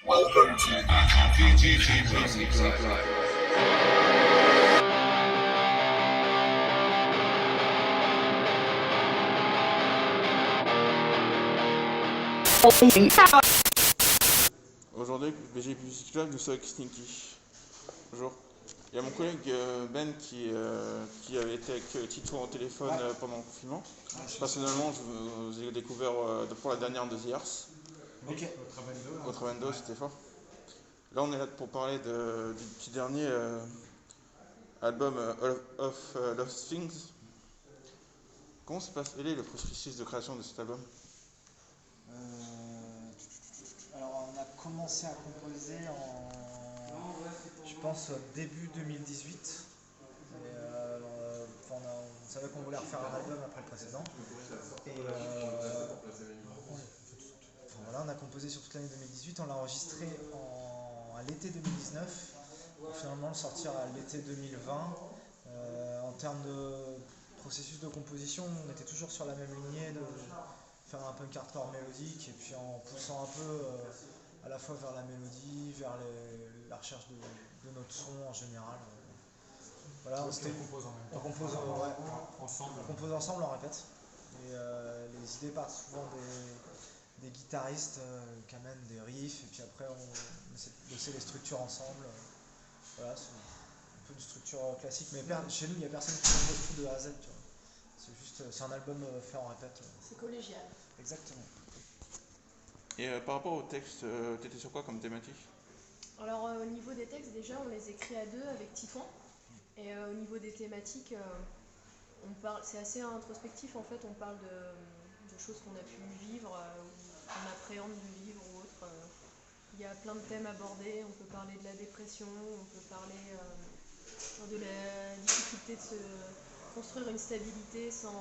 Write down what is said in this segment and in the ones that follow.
Welcome to VGG Music Sci-Fi. Aujourd'hui, BG Music Club, nous sommes avec Stinky. Bonjour. Il y a mon collègue Ben qui avait été avec Tito en téléphone pendant le confinement. Personnellement, je vous ai découvert pour la dernière de The Earth. Ok. Au Travendo, c'était fort. Là, on est là pour parler du petit dernier album All of Lost Things. Comment se passe le processus de création de cet album? Alors on a commencé à composer je pense, début 2018. On savait qu'on voulait refaire un album après le précédent. Voilà, on a composé sur toute l'année 2018. On l'a enregistré à l'été 2019 pour finalement le sortir à l'été 2020. En termes de processus de composition, on était toujours sur la même lignée de faire un punk hardcore mélodique et puis en poussant un peu à la fois vers la mélodie, vers la recherche de notre son en général. Voilà, on compose en même temps. On compose ensemble, on répète. Et les idées partent souvent des guitaristes qui amènent des riffs et puis après on essaie de bosser les structures ensemble. Voilà, c'est un peu une structure classique, mais chez nous il n'y a personne qui compose tout de A à Z. Tu vois. C'est un album fait en répète. C'est collégial. Exactement. Et par rapport au texte, t'étais sur quoi comme thématique? Alors au niveau des textes, déjà on les écrit à deux avec Titouan. Et au niveau des thématiques, c'est assez introspectif en fait, on parle de choses qu'on a pu vivre, ou qu'on appréhende de vivre ou autre. Il y a plein de thèmes abordés, on peut parler de la dépression, on peut parler de la difficulté de se construire une stabilité sans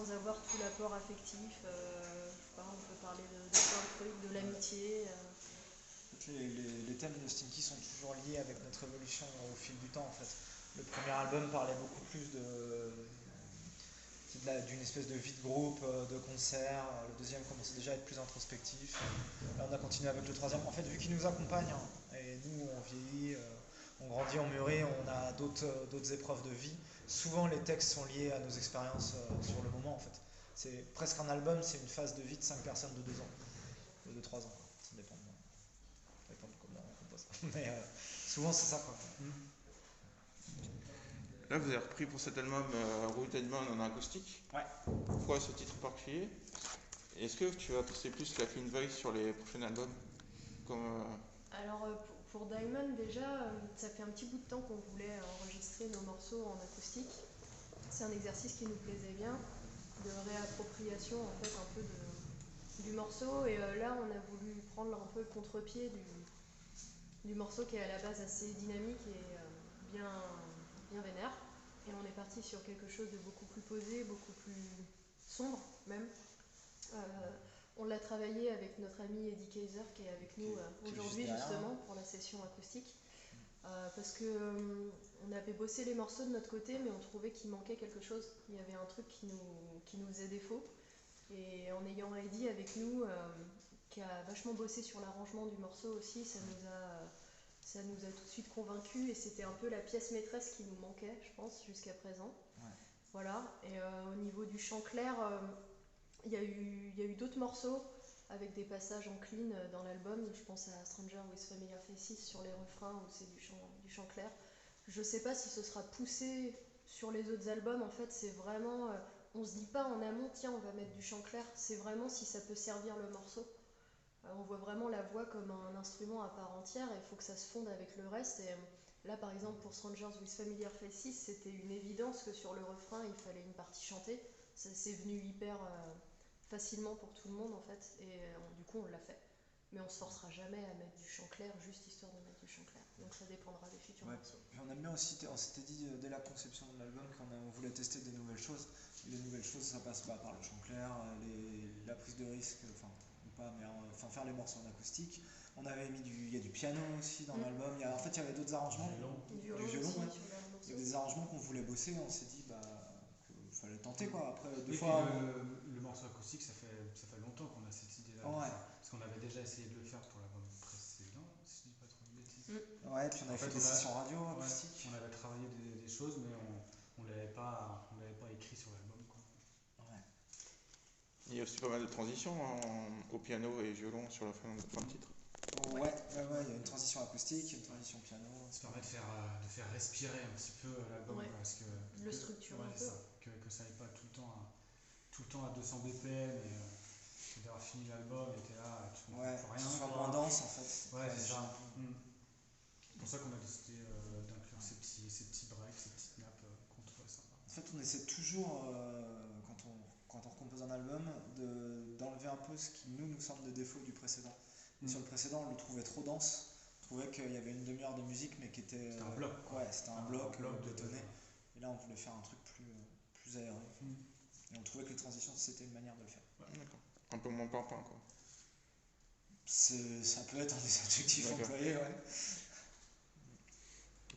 avoir tout l'apport affectif. Je sais pas, on peut parler de plein de trucs, de l'amitié. Les thèmes de Stinky sont toujours liés avec notre évolution au fil du temps en fait. Le premier album parlait beaucoup plus d'une espèce de vie de groupe, de concert. Le deuxième commençait déjà à être plus introspectif. Là on a continué avec le troisième. En fait, vu qu'il nous accompagne, hein, et nous on vieillit, on grandit, on mûrit, on a d'autres épreuves de vie. Souvent les textes sont liés à nos expériences sur le moment en fait. C'est presque un album, c'est une phase de vie de 5 personnes de 2 ans, de 3 ans. Ça dépend de comment on compose. Mais souvent c'est ça quoi. Là, vous avez repris pour cet album Routed Man en acoustique. Ouais. Pourquoi ce titre particulier? Est-ce que tu vas poster plus la clean voice sur les prochains albums Alors pour Diamond déjà, ça fait un petit bout de temps qu'on voulait enregistrer nos morceaux en acoustique. C'est un exercice qui nous plaisait bien, de réappropriation en fait un peu du morceau. Et là on a voulu prendre un peu le contre-pied du morceau qui est à la base assez dynamique et bien vénère. Et on est parti sur quelque chose de beaucoup plus posé, beaucoup plus sombre même. On l'a travaillé avec notre ami Eddie Kaiser qui est avec nous aujourd'hui justement pour la session acoustique. Parce que on avait bossé les morceaux de notre côté mais on trouvait qu'il manquait quelque chose. Il y avait un truc qui nous faisait défaut. Et en ayant Eddie avec nous, qui a vachement bossé sur l'arrangement du morceau aussi, ça nous a tout de suite convaincus et c'était un peu la pièce maîtresse qui nous manquait, je pense, jusqu'à présent. Ouais. Voilà. Et au niveau du chant clair, il y a eu d'autres morceaux avec des passages en clean dans l'album. Je pense à Stranger with Familiar Faces sur les refrains où c'est du chant clair. Je sais pas si ce sera poussé sur les autres albums. En fait, c'est vraiment. On se dit pas en amont, tiens, on va mettre du chant clair. C'est vraiment si ça peut servir le morceau. On voit vraiment la voix comme un instrument à part entière et il faut que ça se fonde avec le reste. Et là, par exemple, pour Strangers with Familiar Faces, c'était une évidence que sur le refrain, il fallait une partie chantée. C'est venu hyper facilement pour tout le monde en fait. Et du coup, on l'a fait. Mais on se forcera jamais à mettre du chant clair juste histoire de mettre du chant clair. Donc ça dépendra des futurs morceaux. Puis on aime bien aussi, on s'était dit dès la conception de l'album qu'on voulait tester des nouvelles choses. Et les nouvelles choses, ça passe par le chant clair, la prise de risque, faire les morceaux en acoustique. On avait mis il y a du piano aussi dans l'album. En fait, il y avait d'autres arrangements. Du violon, aussi, ouais. Il y avait des arrangements qu'on voulait bosser. On s'est dit qu'il fallait tenter quoi. Après, le morceau acoustique, ça fait longtemps qu'on a cette idée-là. Ouais. Parce qu'on avait déjà essayé de le faire pour l'album précédent. Ouais, puis on avait En fait fait, des sessions radio acoustiques. on avait travaillé des choses, mais on l'avait pas écrit sur l'album, quoi. Ouais. Il y a aussi pas mal de transitions au piano et violon sur la fin de titre. Ouais, il y a une transition acoustique, une transition piano. Ça permet de faire respirer un petit peu l'album, Ouais. quoi, parce que Le structure un c'est peu. ça, que ça aille pas tout le temps à 200 BPM et d'avoir fini l'album et t'es là, tu comprends Ouais, plus que rien. ce soit quoi. moins dense en fait. Ouais, c'est ça. C'est pour ça qu'on a décidé d'inclure ces petits breaks, ces petites nappes qu'on trouvait sympa. En fait, on essaie toujours, quand on recompose un album, d'enlever un peu ce qui nous semble des défauts du précédent. Et sur le précédent, on le trouvait trop dense. On trouvait qu'il y avait une demi-heure de musique, mais qui était. C'était un bloc. Ouais, c'était un bloc bétonné. de... Et là, on voulait faire un truc plus aéré. Et on trouvait que les transitions, c'était une manière de le faire. Ouais. D'accord. Un peu moins pimpin, quoi. Ça peut être un des adjectifs D'accord. employés, ouais.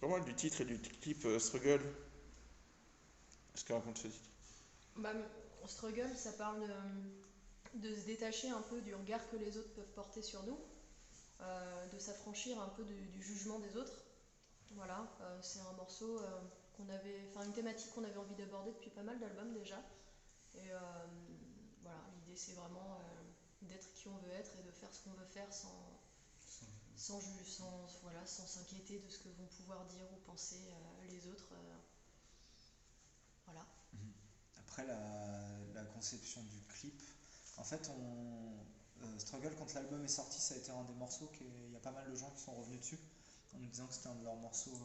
Pas mal du titre et du clip Struggle. Ce que raconte ce titre. Bah, Struggle, ça parle de se détacher un peu du regard que les autres peuvent porter sur nous, de s'affranchir un peu du jugement des autres. Voilà, c'est un morceau une thématique qu'on avait envie d'aborder depuis pas mal d'albums déjà. Et voilà, l'idée c'est vraiment d'être qui on veut être et de faire ce qu'on veut faire sans s'inquiéter de ce que vont pouvoir dire ou penser les autres. Voilà. Après, la conception du clip, en fait, Struggle, quand l'album est sorti, ça a été un des morceaux il y a pas mal de gens qui sont revenus dessus en nous disant que c'était un de leurs morceaux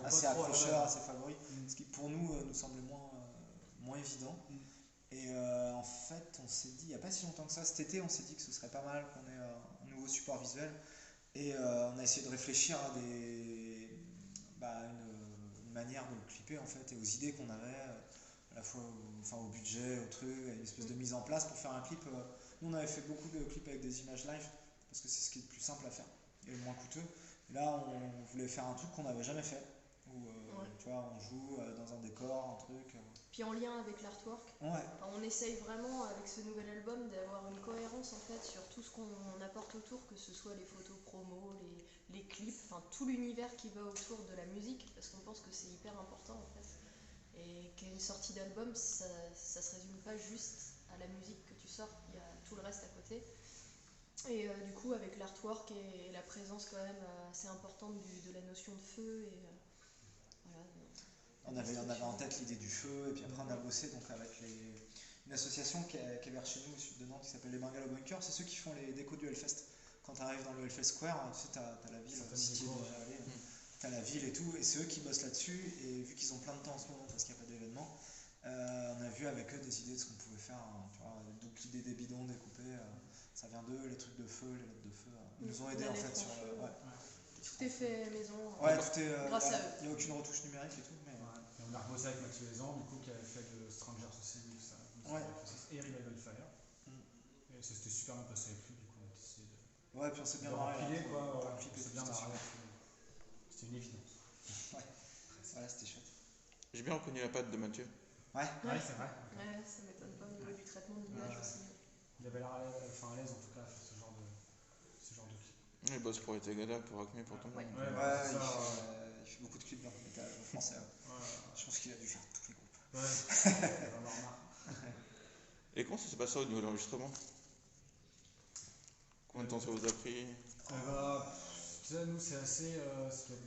assez accrocheur, assez favori, ce qui pour nous semblait moins évident. Et en fait, on s'est dit, il n'y a pas si longtemps que ça, cet été, on s'est dit que ce serait pas mal qu'on ait un nouveau support visuel. Et on a essayé de réfléchir à une manière de le clipper en fait, et aux idées qu'on avait, à la fois au budget, au truc, à une espèce de mise en place pour faire un clip. Nous, on avait fait beaucoup de clips avec des images live, parce que c'est ce qui est le plus simple à faire et le moins coûteux. Et là, on voulait faire un truc qu'on n'avait jamais fait, où tu vois, on joue dans un décor, un truc. Puis en lien avec l'artwork, Ouais. on essaye vraiment avec ce nouvel album d'avoir une cohérence en fait sur tout ce qu'on apporte autour, que ce soit les photos promo, les clips, enfin tout l'univers qui va autour de la musique, parce qu'on pense que c'est hyper important en fait. Et qu'une sortie d'album, ça se résume pas juste à la musique que tu sors, il y a tout le reste à côté. Et du coup avec l'artwork et la présence quand même assez importante de la notion de feu et voilà. On avait en tête l'idée du feu, et puis après on a bossé donc avec une association qui est vers chez nous au sud de Nantes, qui s'appelle les Bungalow Bunkers. C'est ceux qui font les décos du Hellfest. Quand tu arrives dans le Hellfest Square, tu sais, t'as la ville, si tu es déjà allé, t'as la ville et tout, et c'est eux qui bossent là-dessus. Et vu qu'ils ont plein de temps en ce moment parce qu'il n'y a pas d'événement, on a vu avec eux des idées de ce qu'on pouvait faire, tu vois, donc l'idée des bidons découpés, ça vient d'eux, les trucs de feu, les lettres de feu, ils nous ont aidés en fait sur le. Ouais. Tout est fait maison. Ouais, tout est. Grâce à eux. Il n'y a aucune retouche numérique et tout, mais. Et on a rebossé avec Mathieu Lézan, du coup, qui avait fait de Strangers aussi, ça, et Revival Fire. Et ça s'était super bien passé avec lui, du coup, on a décidé de. Ouais, puis on s'est bien de marré. rempiler, quoi. On s'est bien marré. C'était une évidence. Ouais, c'était chouette. J'ai bien reconnu la patte de Mathieu. Ouais, c'est vrai. Ouais, ça m'étonne pas au niveau du traitement de l'image aussi. Il avait l'air à l'aise en tout cas à faire ce genre de clip. Il bosse pour Etegada, pour Acme, pour tout le monde. il fait beaucoup de clips dans le métal français. Je pense qu'il a dû faire tous les groupes. Ouais, vraiment marre. Et comment ça s'est passé au niveau de l'enregistrement? Combien de temps ça vous a pris? Tu sais, nous c'est assez. Ça ne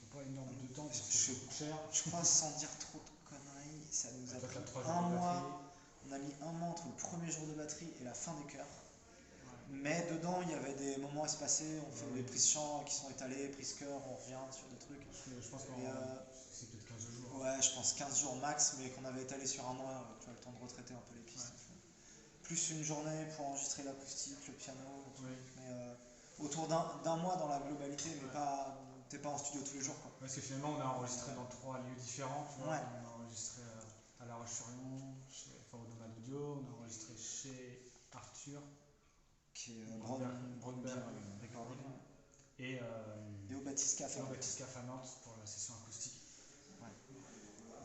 prend pas énormément de temps parce que c'est beaucoup cher. Je crois, sans dire trop de conneries, ça nous a pris 3 un jours de mois. batterie. On a mis un mois entre le premier jour de batterie et la fin des chœurs. Mais dedans, il y avait des moments espacés, on fait des prises chant qui sont étalées, prises chœur, on revient sur des trucs. Je pense que c'est peut-être 15 jours. Ouais, je pense 15 jours max, mais qu'on avait étalé sur un mois, tu vois, le temps de retraiter un peu les pistes. Ouais. Plus une journée pour enregistrer l'acoustique, le piano, le truc. Mais autour d'un mois dans la globalité, mais t'es pas en studio tous les jours, quoi. Parce que finalement, on a enregistré dans 3 lieux différents. Tu vois. Ouais. On a enregistré à La Roche-sur-Yon, au Nomade Audio, on a enregistré chez Arthur, Qui est Brunberg Recording, et au Baptiste Café. à Nantes pour la session acoustique. Ouais.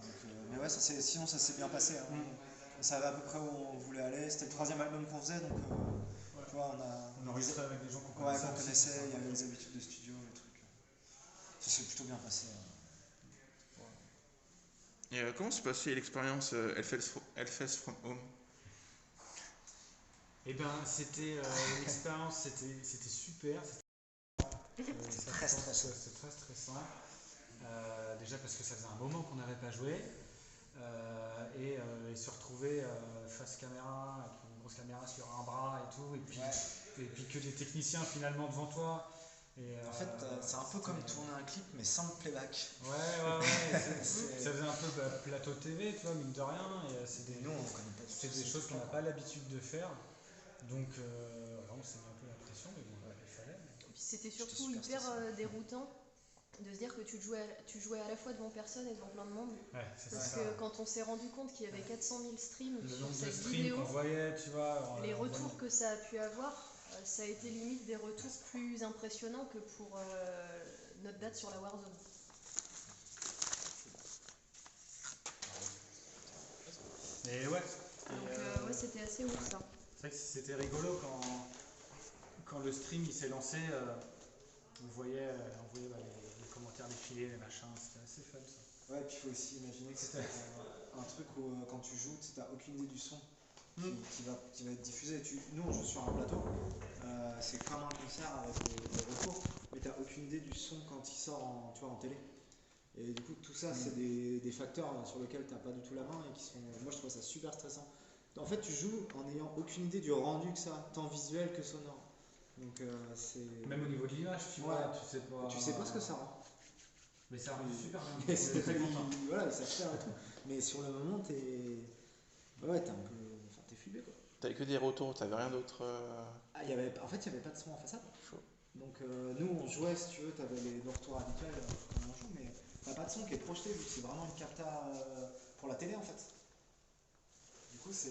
Donc, mais ouais, sinon ça s'est bien passé. Hein. On savait à peu près où on voulait aller. C'était le 3e album qu'on faisait, donc tu vois, on a enregistré avec des gens qu'on connaissait. Il y avait les habitudes de studio, les trucs. Ça s'est plutôt bien passé. Et comment s'est passée l'expérience Hellfest from Home? Et ben c'était l'expérience, c'était super. C'est très stressant. C'est très stressant. Déjà parce que ça faisait un moment qu'on n'avait pas joué. Et se retrouver face caméra, avec une grosse caméra sur un bras et tout, et puis que des techniciens finalement devant toi. Et, En fait, c'est un peu comme tourner un clip, mais sans le playback. Ouais. Ça faisait un peu plateau TV, tu vois, mine de rien. Et Nous, on connaît pas du tout. c'est des choses qu'on n'a pas l'habitude de faire. Donc, on s'est mis un peu la pression, mais bon, il fallait. Et puis c'était surtout super hyper stressant. déroutant de se dire que tu jouais à la fois devant personne et devant plein de monde. Ouais, c'est Parce ça. que quand on s'est rendu compte qu'il y avait 400 000 streams Le sur nombre de cette streams vidéo, qu'on voyait, tu vois. les retours que ça a pu avoir, ça a été limite des retours plus impressionnants que pour notre date sur la Warzone. Et ouais. Donc ouais, c'était assez ouf ça. C'est vrai que c'était rigolo quand le stream il s'est lancé. On voyait les commentaires défiler, les machins, c'était assez fun ça. Ouais, et puis il faut aussi imaginer que c'était un truc où quand tu joues, tu n'as aucune idée du son qui va être diffusé. Nous, on joue sur un plateau, c'est comme un concert avec des retours, mais tu n'as aucune idée du son quand il sort en télé. Et du coup, tout ça, c'est des facteurs sur lesquels tu n'as pas du tout la main et qui sont. Moi, je trouve ça super stressant. En fait, tu joues en n'ayant aucune idée du rendu que ça, tant visuel que sonore. Donc, c'est. Même au niveau de l'image, tu vois, Tu sais pas ce que ça rend. Mais ça rend super bien. Mais c'est très content. Voilà, ça fait et tout. Mais sur le moment, t'es. Ouais, t'es un peu. Enfin, t'es fumé quoi. T'avais que des retours, t'avais rien d'autre En fait, il n'y avait pas de son en façade. Chaud. Donc, nous, on jouait, si tu veux, t'avais nos retours habituels quand on joue, mais t'as pas de son qui est projeté, vu que c'est vraiment une capta pour la télé en fait. Du coup, c'est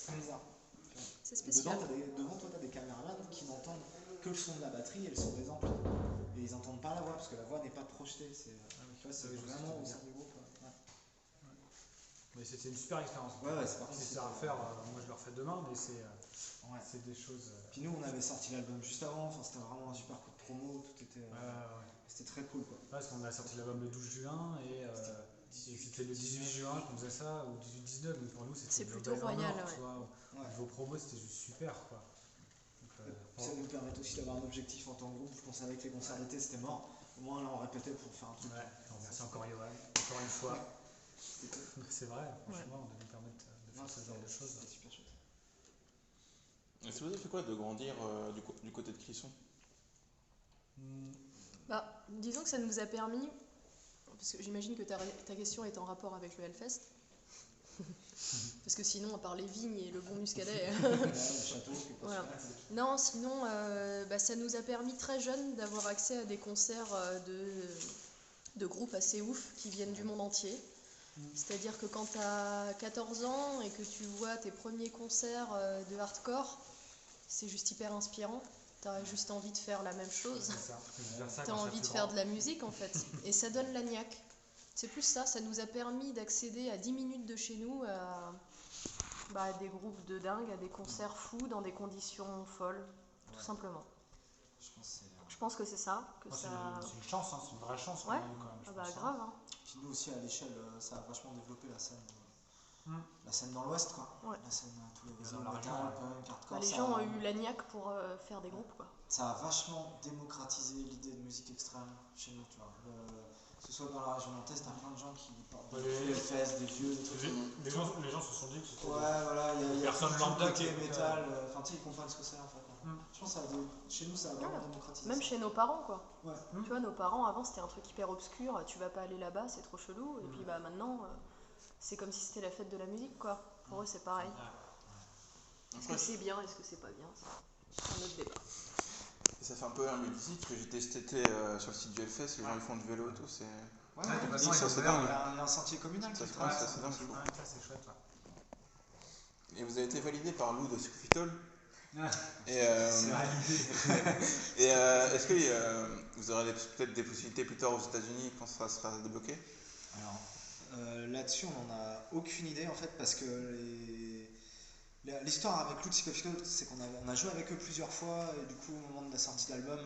très bizarre. C'est spécial. Devant toi, t'as des caméramans qui n'entendent que le son de la batterie et le son des amplis. Et ils n'entendent pas la voix parce que la voix n'est pas projetée. C'est vraiment au sein du groupe. Ouais. Mais c'était une super expérience. Ouais, c'est parti. Si c'est à refaire, moi je le refais demain, mais Ouais. c'est des choses. Puis nous, on avait sorti l'album juste avant. Enfin, c'était vraiment un super coup de promo. Tout était. C'était très cool quoi. Parce qu'on a sorti l'album le 12 juin et c'était le 18 juin qu'on faisait ça, ou 18-19, donc pour nous c'était C'est le plutôt bel en royal, or, ouais. tu vois. Ouais. Vos promos c'était juste super quoi. Donc, Ça nous permet aussi d'avoir un objectif en tant que groupe. Je savais que les concerts d'été c'était mort. Au moins là on répétait pour faire un truc. ouais, on remercie encore Johan, encore une fois. C'était cool. C'est vrai, franchement, on devait nous permettre de faire ce genre de choses. C'était super chouette. Et ça vous a fait quoi de grandir du côté de Clisson? Bah, disons que ça nous a permis, parce que j'imagine que ta question est en rapport avec le Hellfest, parce que sinon, à part les vignes et le bon muscadet... Le château, qui est pas Voilà. super. Non, sinon, ça nous a permis très jeunes d'avoir accès à des concerts de groupes assez ouf qui viennent du monde entier. C'est-à-dire que quand tu as 14 ans et que tu vois tes premiers concerts de hardcore, c'est juste hyper inspirant. Tu as juste envie de faire la même chose. Tu as envie de faire de la musique en fait. Et ça donne la niaque. C'est plus ça, ça nous a permis d'accéder à 10 minutes de chez nous à des groupes de dingue, à des concerts fous dans des conditions folles, tout simplement. Je pense que c'est ça. Que ça... C'est une chance, c'est une vraie chance qu'on Ouais. a eu quand même. je Ah bah pense, hein. grave. Hein. Puis nous aussi à l'échelle, ça a vachement développé la scène. La scène dans l'Ouest quoi. Ouais. La scène tous les Dans la région, metal, ouais. punk, hardcore. Les ça gens a- ont eu la niaque pour faire des groupes quoi. Ça a vachement démocratisé l'idée de musique extrême chez nous, tu vois. Que ce soit dans la région nantaise, t'as plein de gens qui portent Ouais, des fesses, des vieux, des trucs. Les gens se sont dit que c'était. Ouais, voilà, il y a Personne tout le lambda côté qui- métal, enfin tu sais, ils comprennent ce que c'est en fait. Mm. Je pense que chez nous, ça a vraiment démocratisé. Même ça. chez nos parents quoi. Ouais. Tu vois, nos parents avant c'était un truc hyper obscur, tu vas pas aller là-bas, c'est trop chelou. Et puis bah maintenant, c'est comme si c'était la fête de la musique quoi. Pour eux c'est pareil. Est-ce que c'est bien, est-ce que c'est pas bien? C'est un autre débat. Et ça fait un peu un multisite que j'ai testé sur le site du Hellfest, les gens ils font du vélo et tout, c'est... Ouais, de toute façon, ça, ils c'est ont dingue. il y a un sentier communal qui Ça, est c'est très- ça, c'est dingue, je trouve. Ça c'est chouette. Ouais. Et vous avez été validé par Lou de Scufitol. Et, C'est validé. et est-ce que vous aurez peut-être des possibilités plus tard aux États-Unis quand ça sera débloqué? Alors, là-dessus, on n'en a aucune idée en fait, parce que l'histoire avec Lou de Psychophysicals, c'est qu'on a joué avec eux plusieurs fois, et du coup, au moment de la sortie de l'album,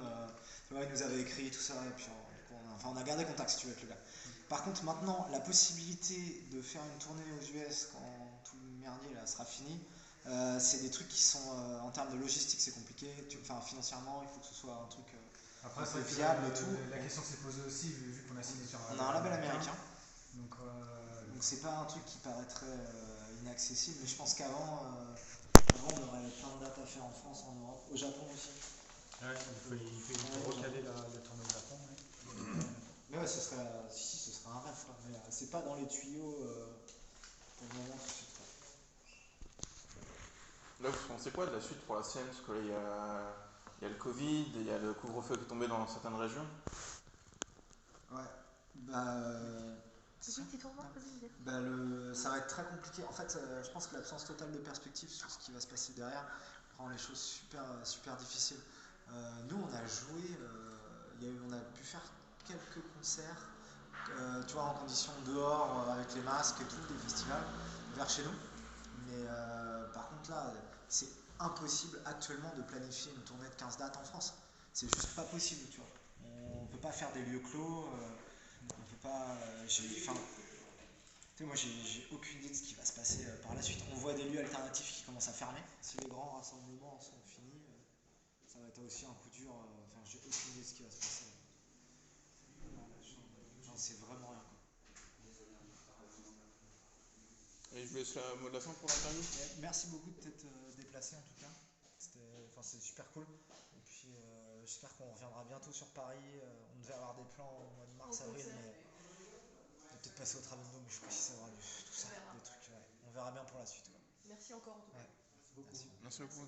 ils nous avaient écrit tout ça, et puis du coup, on enfin on a gardé contact si tu veux avec le gars. Par contre maintenant la possibilité de faire une tournée aux US quand tout le merdier là sera fini, c'est des trucs qui sont en termes de logistique c'est compliqué, enfin financièrement il faut que ce soit un truc Après, un c'est peu vrai que viable et tout. la question s'est posée aussi, vu qu'on a signé sur On a un label américain, Donc, donc c'est pas un truc qui paraîtrait inaccessible, mais je pense qu'avant on aurait plein de dates à faire en France, en Europe, au Japon aussi. ouais, il faut recaler la tournée au Japon. Ouais. Mais ouais, ce serait un rêve, quoi. Mais c'est pas dans les tuyaux pour le moment tout de suite, quoi. Là, vous pensez quoi de la suite pour la scène? Parce qu'il y a le Covid, il y a le couvre-feu qui est tombé dans certaines régions. Ouais, bah, C'est qui petit tournoi, vas-y. ça va être très compliqué. En fait, je pense que l'absence totale de perspective sur ce qui va se passer derrière rend les choses super difficiles. Nous, on a joué, on a pu faire quelques concerts, tu vois, en conditions dehors, avec les masques et tout, des festivals, vers chez nous. Mais par contre, là, c'est impossible actuellement de planifier une tournée de 15 dates en France. C'est juste pas possible, tu vois. On peut pas faire des lieux clos, on peut pas. Moi, j'ai aucune idée de ce qui va se passer par la suite. On voit des lieux alternatifs qui commencent à fermer. Si les grands rassemblements sont finis, ça va être aussi un coup dur. J'ai aucune idée de ce qui va se passer. J'en sais vraiment rien, quoi. Et je vous laisse le mot de la fin pour l'interview. Merci beaucoup de t'être déplacé en tout cas. C'est super cool. Et puis j'espère qu'on reviendra bientôt sur Paris. On devait avoir des plans au mois de mars-avril, mais on va peut-être passer au Travendo, mais je sais pas si ça aura lieu. Tout ça, des trucs. Ouais. On verra bien pour la suite, quoi. Merci encore en tout cas. Ouais. Merci beaucoup.